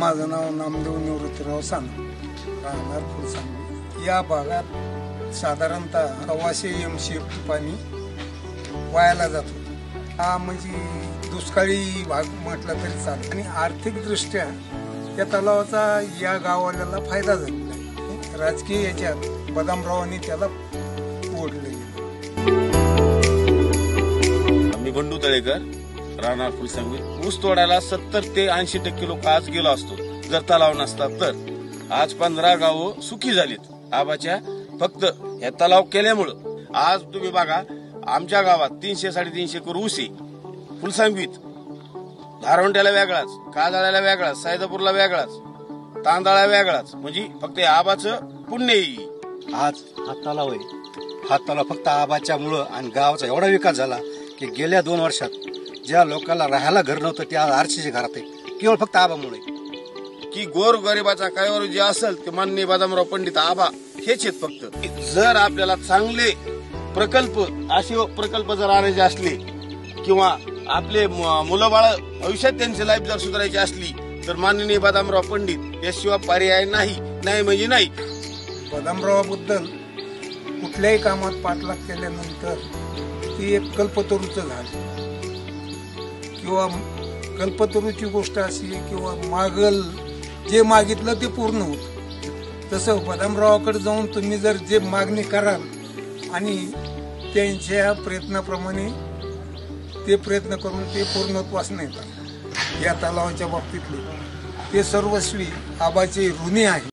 माझं नाव नामदेव निवृत्तीराव साने, राहणार फुलसांगवी। या भागात साधारणतः 100 MCF पाणी वायाला जातो। हा म्हणजे दुष्काळी भाग म्हटलं तरी चालेल आणि आर्थिक दृष्ट्या या तलावाचा या गावाला फायदा झालेला आहे। राजकीय याच्यात बदामरावांनी त्याला ओढले। मी बंडू तळेकर, राहणार फुलसांगवी। ऊस तोडायला 70 ते 80% लोक आज गेलो असतो जर तलाव नसता तर। आज 15 गावं सुखी झालीत आबाच्या फक्त या तलाव केल्यामुळं। आज तुम्ही बघा आमच्या गावात 300-350 एकर ऊस आहे फुलसांगवीत। धारवंट्याला वेगळाच, काजळ्याला वेगळाच, सैदापूरला वेगळाच, तांदळा वेगळाच, म्हणजे फक्त आबाचं पुण्य आहे। आज हा तलाव आहे, हा तलाव फक्त आबाच्या मुळे आणि गावाचा एवढा विकास झाला की गेल्या 2 वर्षात ज्या लोकांना राहायला घर नव्हतं ते आज आरसीच्या घरात आहे, केवळ फक्त आबामुळे। की गोर गरिबाचा कायवर जे असेल ते माननीय बदामराव पंडित आबा हेच आहेत फक्त। जर आपल्याला चांगले प्रकल्प असे प्रकल्प जर आणायचे असले किंवा आपले मुलं बाळ भविष्यात त्यांची लाईफ जर सुधारायची असली तर माननीय बदामराव पंडित याशिवाय पर्याय नाही म्हणजे नाही। बदामरावाबद्दल कुठल्याही कामात पाठलाग केल्यानंतर ती एक कल्पतरूच झाली किंवा कल्पतरूची गोष्ट अशी किंवा मागल जे मागितलं ते पूर्ण होत। तसं बदामरावाकडे जाऊन तुम्ही जर जे मागणी कराल आणि त्यांच्या प्रयत्नाप्रमाणे ते प्रयत्न करून ते पूर्णत्वास नेतात। या तलावाच्या बाबतीतले ते सर्वस्वी आबाचे ऋणी आहे।